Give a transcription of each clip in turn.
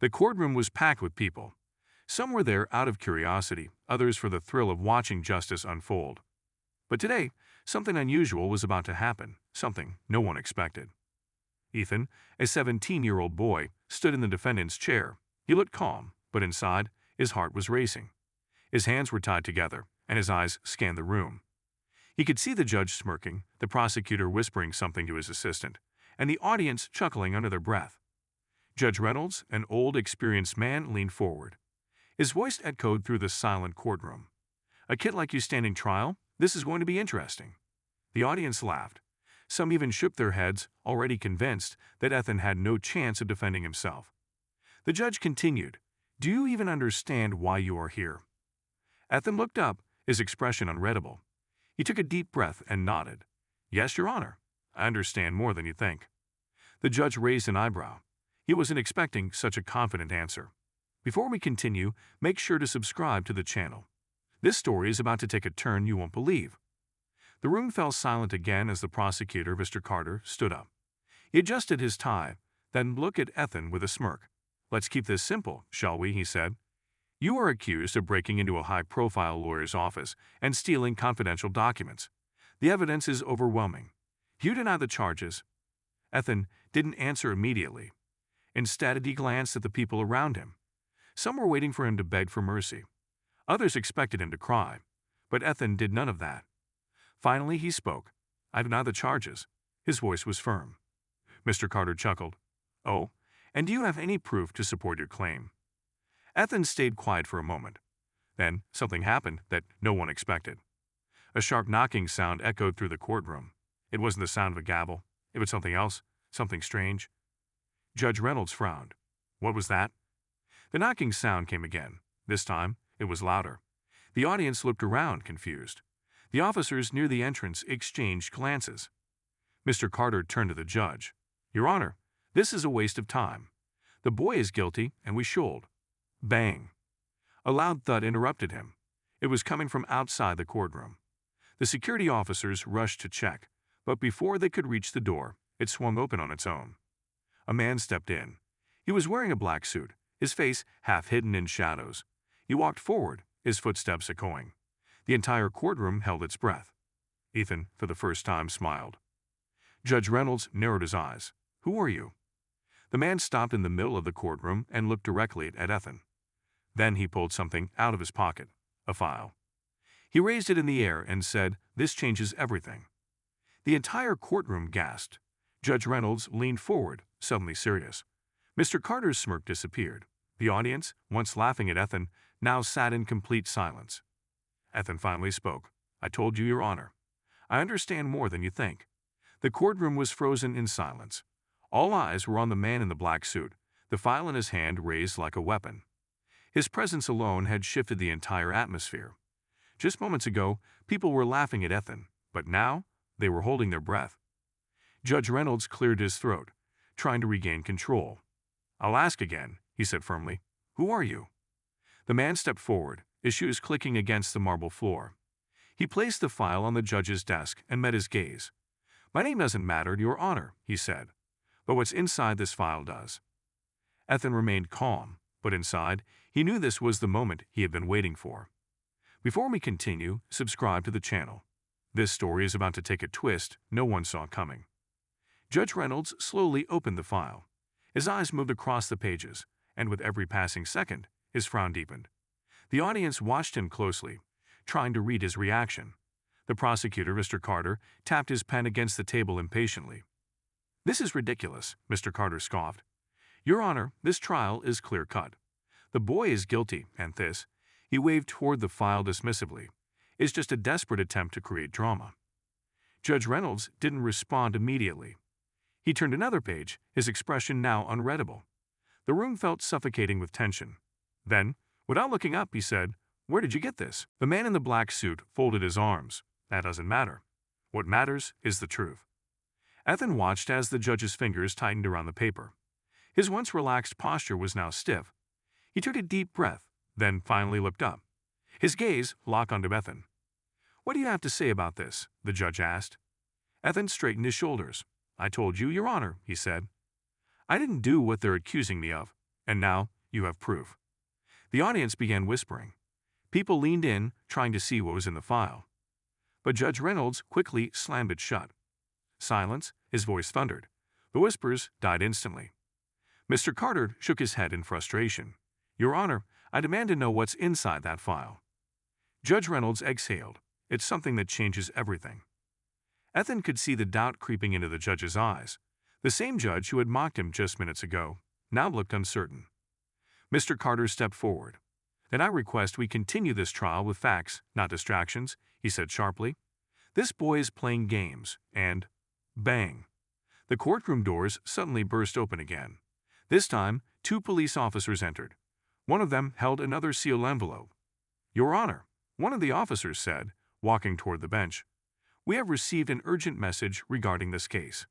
The courtroom was packed with people. Some were there out of curiosity, others for the thrill of watching justice unfold. But today, something unusual was about to happen, something no one expected. Ethan, a 17-year-old boy, stood in the defendant's chair. He looked calm, but inside, his heart was racing. His hands were tied together, and his eyes scanned the room. He could see the judge smirking, the prosecutor whispering something to his assistant, and the audience chuckling under their breath. Judge Reynolds, an old, experienced man, leaned forward. His voice echoed through the silent courtroom. "A kid like you standing trial? This is going to be interesting." The audience laughed. Some even shook their heads, already convinced that Ethan had no chance of defending himself. The judge continued, "Do you even understand why you are here?" Ethan looked up, his expression unreadable. He took a deep breath and nodded. "Yes, Your Honor. I understand more than you think." The judge raised an eyebrow. He wasn't expecting such a confident answer. Before we continue, make sure to subscribe to the channel. This story is about to take a turn you won't believe. The room fell silent again as the prosecutor, Mr. Carter, stood up. He adjusted his tie, then looked at Ethan with a smirk. "Let's keep this simple, shall we?" he said. "You are accused of breaking into a high-profile lawyer's office and stealing confidential documents. The evidence is overwhelming. You deny the charges." Ethan didn't answer immediately. Instead, he glanced at the people around him. Some were waiting for him to beg for mercy. Others expected him to cry, but Ethan did none of that. Finally, he spoke. "I deny the charges." His voice was firm. Mr. Carter chuckled. "Oh, and do you have any proof to support your claim?" Ethan stayed quiet for a moment. Then something happened that no one expected. A sharp knocking sound echoed through the courtroom. It wasn't the sound of a gavel. It was something else, something strange. Judge Reynolds frowned. "What was that?" The knocking sound came again. This time, it was louder. The audience looked around, confused. The officers near the entrance exchanged glances. Mr. Carter turned to the judge. "Your Honor, this is a waste of time. The boy is guilty, and we should." Bang! A loud thud interrupted him. It was coming from outside the courtroom. The security officers rushed to check, but before they could reach the door, it swung open on its own. A man stepped in. He was wearing a black suit, his face half hidden in shadows. He walked forward, his footsteps echoing. The entire courtroom held its breath. Ethan, for the first time, smiled. Judge Reynolds narrowed his eyes. "Who are you?" The man stopped in the middle of the courtroom and looked directly at Ethan. Then he pulled something out of his pocket, a file. He raised it in the air and said, "This changes everything." The entire courtroom gasped. Judge Reynolds leaned forward, suddenly serious. Mr. Carter's smirk disappeared. The audience, once laughing at Ethan, now sat in complete silence. Ethan finally spoke. "I told you, Your Honor. I understand more than you think." The courtroom was frozen in silence. All eyes were on the man in the black suit, the file in his hand raised like a weapon. His presence alone had shifted the entire atmosphere. Just moments ago, people were laughing at Ethan, but now they were holding their breath. Judge Reynolds cleared his throat, trying to regain control. "I'll ask again," he said firmly. "Who are you?" The man stepped forward, his shoes clicking against the marble floor. He placed the file on the judge's desk and met his gaze. "My name doesn't matter, Your Honor," he said, "but what's inside this file does." Ethan remained calm, but inside, he knew this was the moment he had been waiting for. Before we continue, subscribe to the channel. This story is about to take a twist no one saw coming. Judge Reynolds slowly opened the file. His eyes moved across the pages, and with every passing second, his frown deepened. The audience watched him closely, trying to read his reaction. The prosecutor, Mr. Carter, tapped his pen against the table impatiently. "This is ridiculous," Mr. Carter scoffed. "Your Honor, this trial is clear-cut. The boy is guilty, and this," he waved toward the file dismissively, "is just a desperate attempt to create drama." Judge Reynolds didn't respond immediately. He turned another page, his expression now unreadable. The room felt suffocating with tension. Then, without looking up, he said, "Where did you get this?" The man in the black suit folded his arms. "That doesn't matter. What matters is the truth." Ethan watched as the judge's fingers tightened around the paper. His once relaxed posture was now stiff. He took a deep breath, then finally looked up. His gaze locked onto Ethan. "What do you have to say about this?" the judge asked. Ethan straightened his shoulders. "I told you, Your Honor," he said. "I didn't do what they're accusing me of, And now, you have proof. The audience began whispering. People leaned in, trying to see what was in the file. But Judge Reynolds quickly slammed it shut. Silence, his voice thundered. The whispers died instantly. Mr. Carter shook his head in frustration. Your Honor, I demand to know what's inside that file. Judge Reynolds exhaled. It's something that changes everything. Ethan could see the doubt creeping into the judge's eyes. The same judge who had mocked him just minutes ago now looked uncertain. Mr. Carter stepped forward. Then I request we continue this trial with facts, not distractions, he said sharply. This boy is playing games, and bang. The courtroom doors suddenly burst open again. This time, 2 police officers entered. One of them held another sealed envelope. Your Honor, one of the officers said, walking toward the bench, we have received an urgent message regarding this case.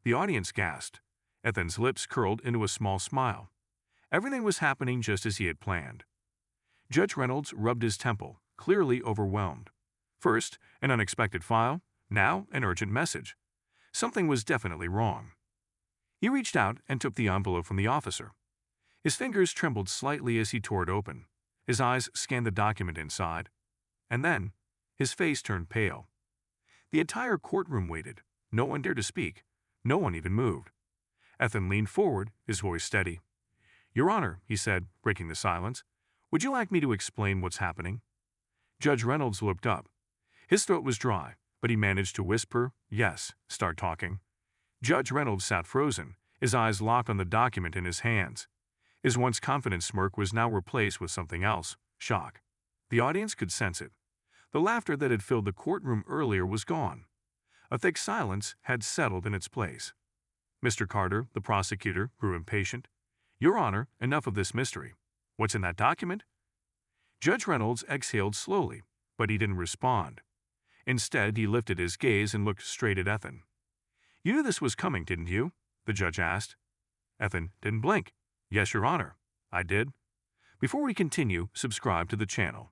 The audience gasped. Ethan's lips curled into a small smile. Everything was happening just as he had planned. Judge Reynolds rubbed his temple, clearly overwhelmed. First, an unexpected file, now an urgent message. Something was definitely wrong. He reached out and took the envelope from the officer. His fingers trembled slightly as he tore it open. His eyes scanned the document inside. And then, his face turned pale. The entire courtroom waited. No one dared to speak. No one even moved. Ethan leaned forward, his voice steady. Your Honor, he said, breaking the silence, would you like me to explain what's happening? Judge Reynolds looked up. His throat was dry, but he managed to whisper, yes, start talking. Judge Reynolds sat frozen, his eyes locked on the document in his hands. His once confident smirk was now replaced with something else, shock. The audience could sense it. The laughter that had filled the courtroom earlier was gone. A thick silence had settled in its place. Mr. Carter, the prosecutor, grew impatient. Your Honor, enough of this mystery. What's in that document? Judge Reynolds exhaled slowly, but he didn't respond. Instead, he lifted his gaze and looked straight at Ethan. You knew this was coming, didn't you? The judge asked. Ethan didn't blink. Yes, Your Honor. I did. Before we continue, subscribe to the channel.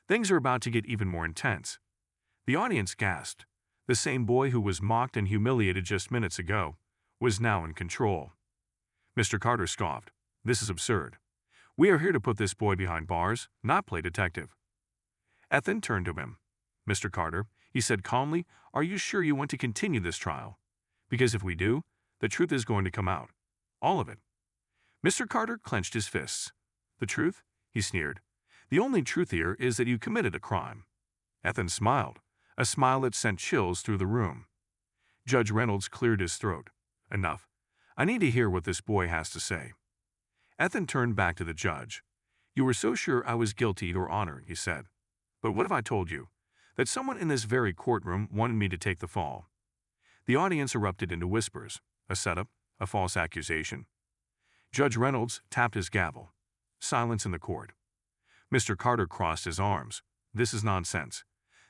Things are about to get even more intense. The audience gasped. The same boy who was mocked and humiliated just minutes ago was now in control. Mr. Carter scoffed. This is absurd. We are here to put this boy behind bars, not play detective. Ethan turned to him. Mr. Carter, he said calmly, are you sure you want to continue this trial? Because if we do, the truth is going to come out. All of it. Mr. Carter clenched his fists. The truth? He sneered. The only truth here is that you committed a crime. Ethan smiled, a smile that sent chills through the room. Judge Reynolds cleared his throat. Enough. I need to hear what this boy has to say. Ethan turned back to the judge. You were so sure I was guilty, Your Honor, he said. But what if I told you that someone in this very courtroom wanted me to take the fall? The audience erupted into whispers. A setup, a false accusation. Judge Reynolds tapped his gavel. Silence in the court. Mr. Carter crossed his arms. This is nonsense.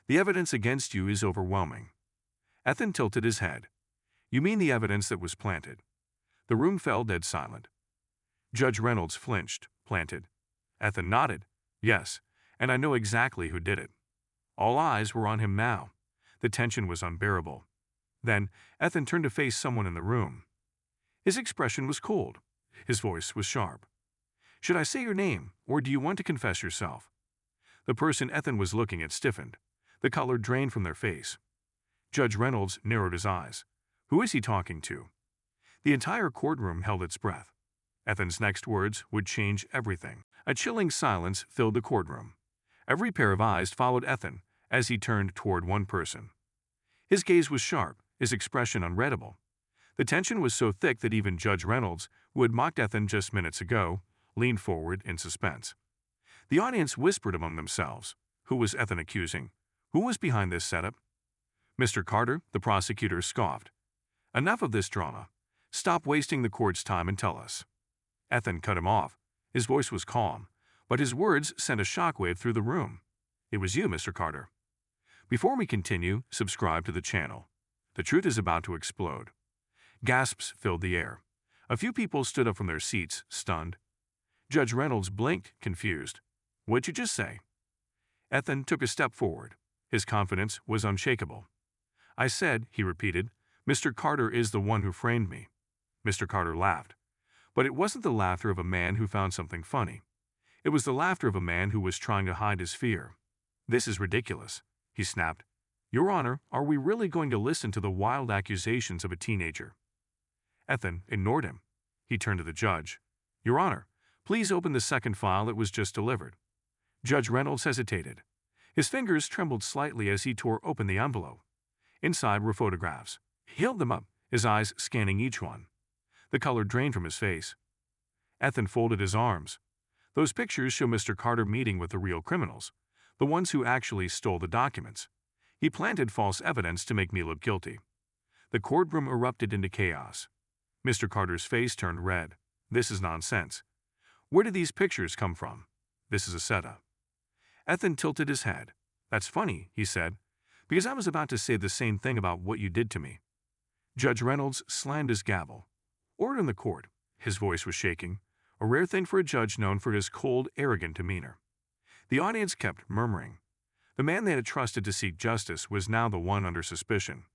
The evidence against you is overwhelming. Ethan tilted his head. You mean the evidence that was planted? The room fell dead silent. Judge Reynolds flinched, planted. Ethan nodded. Yes, and I know exactly who did it. All eyes were on him now. The tension was unbearable. Then, Ethan turned to face someone in the room. His expression was cold. His voice was sharp. Should I say your name, or do you want to confess yourself? The person Ethan was looking at stiffened. The color drained from their face. Judge Reynolds narrowed his eyes. Who is he talking to? The entire courtroom held its breath. Ethan's next words would change everything. A chilling silence filled the courtroom. Every pair of eyes followed Ethan as he turned toward one person. His gaze was sharp, his expression unreadable. The tension was so thick that even Judge Reynolds, who had mocked Ethan just minutes ago, leaned forward in suspense. The audience whispered among themselves. Who was Ethan accusing? Who was behind this setup? Mr. Carter, the prosecutor, scoffed. Enough of this drama. Stop wasting the court's time and tell us. Ethan cut him off. His voice was calm, but his words sent a shockwave through the room. It was you, Mr. Carter. Before we continue, subscribe to the channel. The truth is about to explode. Gasps filled the air. A few people stood up from their seats, stunned. Judge Reynolds blinked, confused. What'd you just say? Ethan took a step forward. His confidence was unshakable. I said, he repeated, Mr. Carter is the one who framed me. Mr. Carter laughed. But it wasn't the laughter of a man who found something funny. It was the laughter of a man who was trying to hide his fear. "This is ridiculous," he snapped. "Your Honor, are we really going to listen to the wild accusations of a teenager?" Ethan ignored him. He turned to the judge. "Your Honor, please open the second file that was just delivered." Judge Reynolds hesitated. His fingers trembled slightly as he tore open the envelope. Inside were photographs. He held them up, his eyes scanning each one. The color drained from his face. Ethan folded his arms. "Those pictures show Mr. Carter meeting with the real criminals, the ones who actually stole the documents. He planted false evidence to make me look guilty." The courtroom erupted into chaos. Mr. Carter's face turned red. "This is nonsense. Where did these pictures come from? This is a setup." Ethan tilted his head. "That's funny," he said, "because I was about to say the same thing about what you did to me." Judge Reynolds slammed his gavel. "Order in the court." His voice was shaking, a rare thing for a judge known for his cold, arrogant demeanor. The audience kept murmuring. The man they had trusted to seek justice was now the one under suspicion.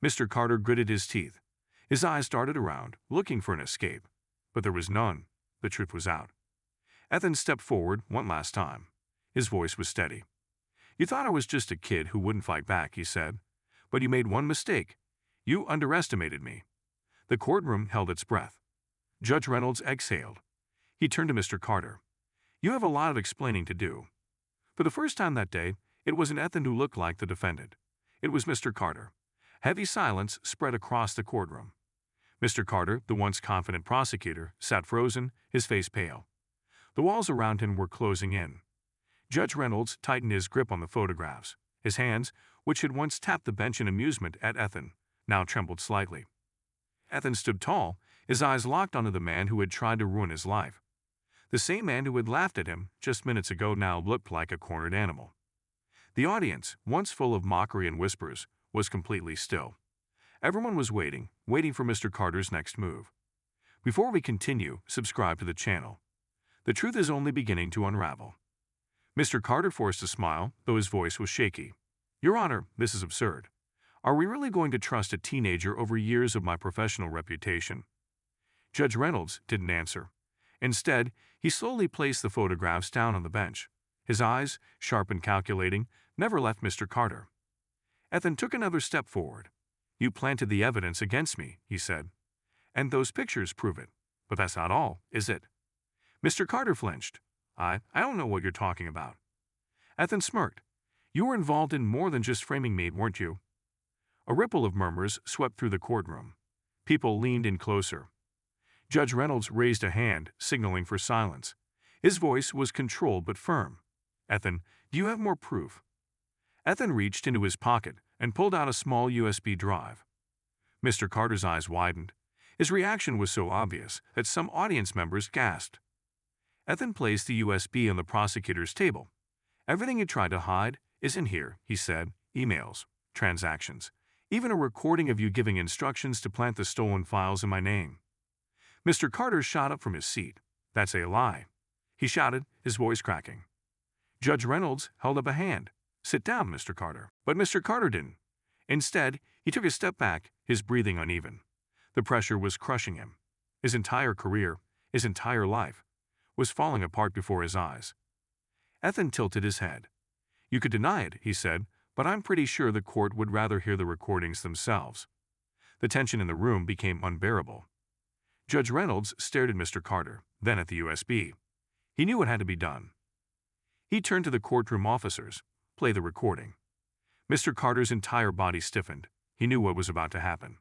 Mr. Carter gritted his teeth. His eyes darted around, looking for an escape. But there was none. The truth was out. Ethan stepped forward one last time. His voice was steady. "You thought I was just a kid who wouldn't fight back," he said. "But you made one mistake. You underestimated me." The courtroom held its breath. Judge Reynolds exhaled. He turned to Mr. Carter. "You have a lot of explaining to do." For the first time that day, it wasn't Ethan who looked like the defendant. It was Mr. Carter. Heavy silence spread across the courtroom. Mr. Carter, the once confident prosecutor, sat frozen, his face pale. The walls around him were closing in. Judge Reynolds tightened his grip on the photographs. His hands, which had once tapped the bench in amusement at Ethan, now trembled slightly. Ethan stood tall, his eyes locked onto the man who had tried to ruin his life. The same man who had laughed at him just minutes ago now looked like a cornered animal. The audience, once full of mockery and whispers, was completely still. Everyone was waiting for Mr. Carter's next move. Before we continue, subscribe to the channel. The truth is only beginning to unravel. Mr. Carter forced a smile, though his voice was shaky. "Your Honor, this is absurd. Are we really going to trust a teenager over years of my professional reputation?" Judge Reynolds didn't answer. Instead, he slowly placed the photographs down on the bench. His eyes, sharp and calculating, never left Mr. Carter. Ethan took another step forward. "You planted the evidence against me," he said. "And those pictures prove it. But that's not all, is it?" Mr. Carter flinched. I don't know what you're talking about." Ethan smirked. "You were involved in more than just framing me, weren't you?" A ripple of murmurs swept through the courtroom. People leaned in closer. Judge Reynolds raised a hand, signaling for silence. His voice was controlled but firm. "Ethan, do you have more proof?" Ethan reached into his pocket and pulled out a small USB drive. Mr. Carter's eyes widened. His reaction was so obvious that some audience members gasped. Ethan placed the USB on the prosecutor's table. "Everything you tried to hide is in here," he said. "Emails, transactions, even a recording of you giving instructions to plant the stolen files in my name." Mr. Carter shot up from his seat. "That's a lie," he shouted, his voice cracking. Judge Reynolds held up a hand. "Sit down, Mr. Carter." But Mr. Carter didn't. Instead, he took a step back, his breathing uneven. The pressure was crushing him. His entire career, his entire life, was falling apart before his eyes. Ethan tilted his head. "You could deny it," he said, "but I'm pretty sure the court would rather hear the recordings themselves." The tension in the room became unbearable. Judge Reynolds stared at Mr. Carter, then at the USB. He knew it had to be done. He turned to the courtroom officers. "Play the recording." Mr. Carter's entire body stiffened. He knew what was about to happen.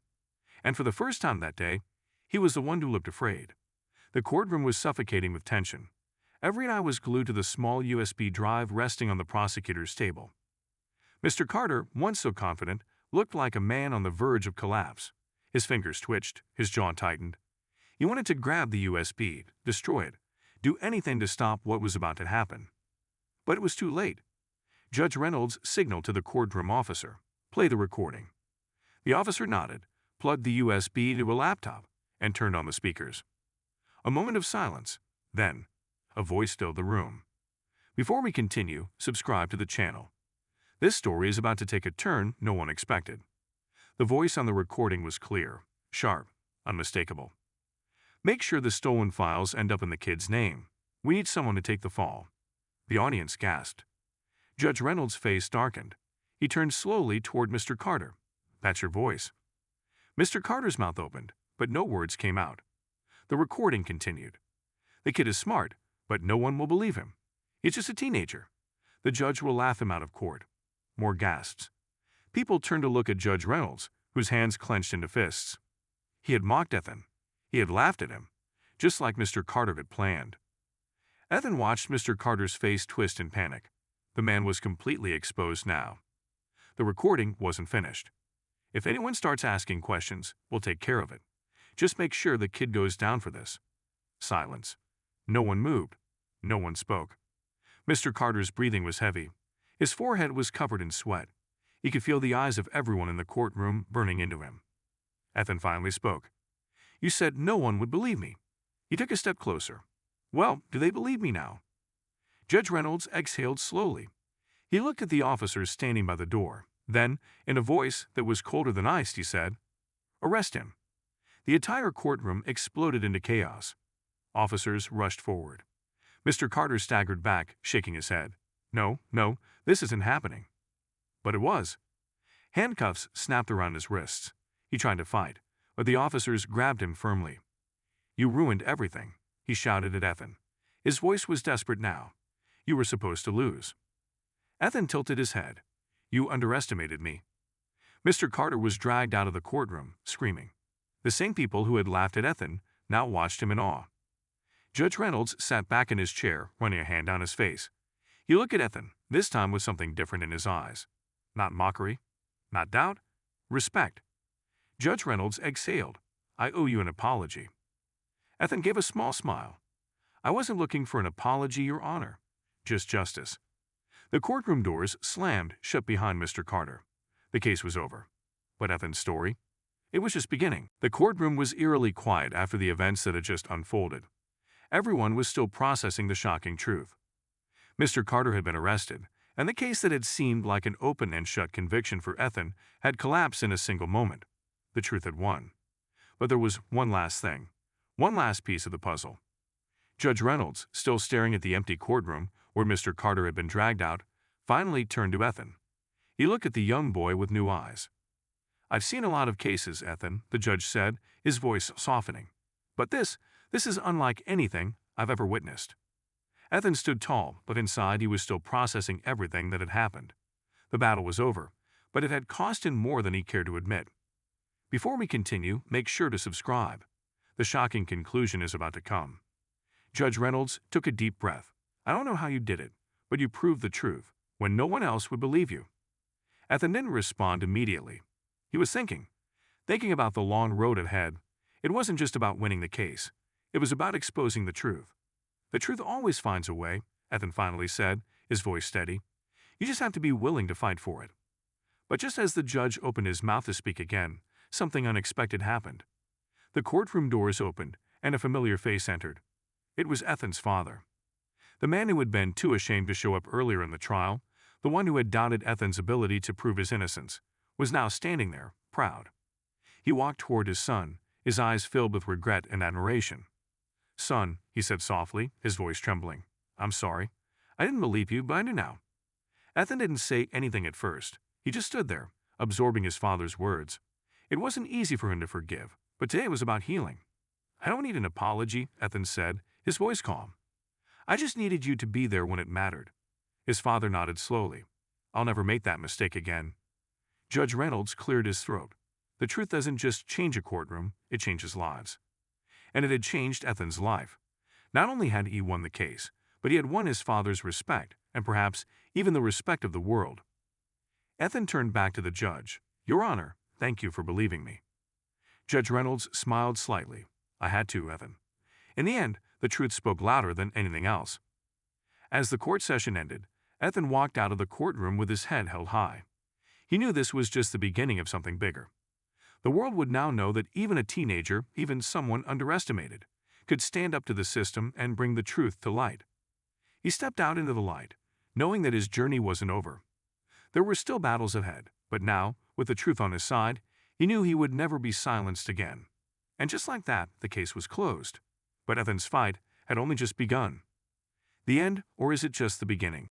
And for the first time that day, he was the one who looked afraid. The courtroom was suffocating with tension. Every eye was glued to the small USB drive resting on the prosecutor's table. Mr. Carter, once so confident, looked like a man on the verge of collapse. His fingers twitched, his jaw tightened. He wanted to grab the USB, destroy it, do anything to stop what was about to happen. But it was too late. Judge Reynolds signaled to the courtroom officer, "Play the recording." The officer nodded, plugged the USB into a laptop, and turned on the speakers. A moment of silence. Then, a voice filled the room. Before we continue, subscribe to the channel. This story is about to take a turn no one expected. The voice on the recording was clear, sharp, unmistakable. Make sure the stolen files end up in the kid's name. We need someone to take the fall." The audience gasped. Judge Reynolds' face darkened. He turned slowly toward Mr. Carter. "That's your voice." Mr. Carter's mouth opened, but no words came out. The recording continued. "The kid is smart, but no one will believe him. He's just a teenager. The judge will laugh him out of court." More gasps. People turned to look at Judge Reynolds, whose hands clenched into fists. He had mocked Ethan. He had laughed at him, just like Mr. Carter had planned. Ethan watched Mr. Carter's face twist in panic. The man was completely exposed now. The recording wasn't finished. "If anyone starts asking questions, we'll take care of it. Just make sure the kid goes down for this." Silence. No one moved. No one spoke. Mr. Carter's breathing was heavy. His forehead was covered in sweat. He could feel the eyes of everyone in the courtroom burning into him. Ethan finally spoke. "You said no one would believe me." He took a step closer. "Well, do they believe me now?" Judge Reynolds exhaled slowly. He looked at the officers standing by the door. Then, in a voice that was colder than ice, he said, "Arrest him." The entire courtroom exploded into chaos. Officers rushed forward. Mr. Carter staggered back, shaking his head. No, this isn't happening." But it was. Handcuffs snapped around his wrists. He tried to fight, but the officers grabbed him firmly. "You ruined everything," he shouted at Ethan. His voice was desperate now. "You were supposed to lose." Ethan tilted his head. "You underestimated me." Mr. Carter was dragged out of the courtroom, screaming. The same people who had laughed at Ethan now watched him in awe. Judge Reynolds sat back in his chair, running a hand down his face. He looked at Ethan, this time with something different in his eyes. Not mockery, not doubt, respect. Judge Reynolds exhaled. "I owe you an apology." Ethan gave a small smile. "I wasn't looking for an apology, Your Honor. Just justice." The courtroom doors slammed shut behind Mr. Carter. The case was over. But Ethan's story? It was just beginning. The courtroom was eerily quiet after the events that had just unfolded. Everyone was still processing the shocking truth. Mr. Carter had been arrested, and the case that had seemed like an open and shut conviction for Ethan had collapsed in a single moment. The truth had won. But there was one last thing, one last piece of the puzzle. Judge Reynolds, still staring at the empty courtroom where Mr. Carter had been dragged out, finally turned to Ethan. He looked at the young boy with new eyes. "I've seen a lot of cases, Ethan," the judge said, his voice softening. "But this is unlike anything I've ever witnessed." Ethan stood tall, but inside he was still processing everything that had happened. The battle was over, but it had cost him more than he cared to admit. Before we continue, make sure to subscribe. The shocking conclusion is about to come. Judge Reynolds took a deep breath. "I don't know how you did it, but you proved the truth, when no one else would believe you." Ethan didn't respond immediately. He was thinking about the long road ahead. It wasn't just about winning the case. It was about exposing the truth. "The truth always finds a way," Ethan finally said, his voice steady. "You just have to be willing to fight for it." But just as the judge opened his mouth to speak again, something unexpected happened. The courtroom doors opened, and a familiar face entered. It was Ethan's father. The man who had been too ashamed to show up earlier in the trial, the one who had doubted Ethan's ability to prove his innocence, was now standing there, proud. He walked toward his son, his eyes filled with regret and admiration. "Son," he said softly, his voice trembling, "I'm sorry. I didn't believe you, but I knew now." Ethan didn't say anything at first. He just stood there, absorbing his father's words. It wasn't easy for him to forgive, but today was about healing. "I don't need an apology," Ethan said, his voice calm. "I just needed you to be there when it mattered." His father nodded slowly. "I'll never make that mistake again." Judge Reynolds cleared his throat. The truth doesn't just change a courtroom, it changes lives. And it had changed Ethan's life. Not only had he won the case, but he had won his father's respect, and perhaps even the respect of the world. Ethan turned back to the judge. "Your Honor, thank you for believing me." Judge Reynolds smiled slightly. "I had to, Ethan." In the end, the truth spoke louder than anything else. As the court session ended, Ethan walked out of the courtroom with his head held high. He knew this was just the beginning of something bigger. The world would now know that even a teenager, even someone underestimated, could stand up to the system and bring the truth to light. He stepped out into the light, knowing that his journey wasn't over. There were still battles ahead, but now, with the truth on his side, he knew he would never be silenced again. And just like that, the case was closed. But Ethan's fight had only just begun. The end, or is it just the beginning?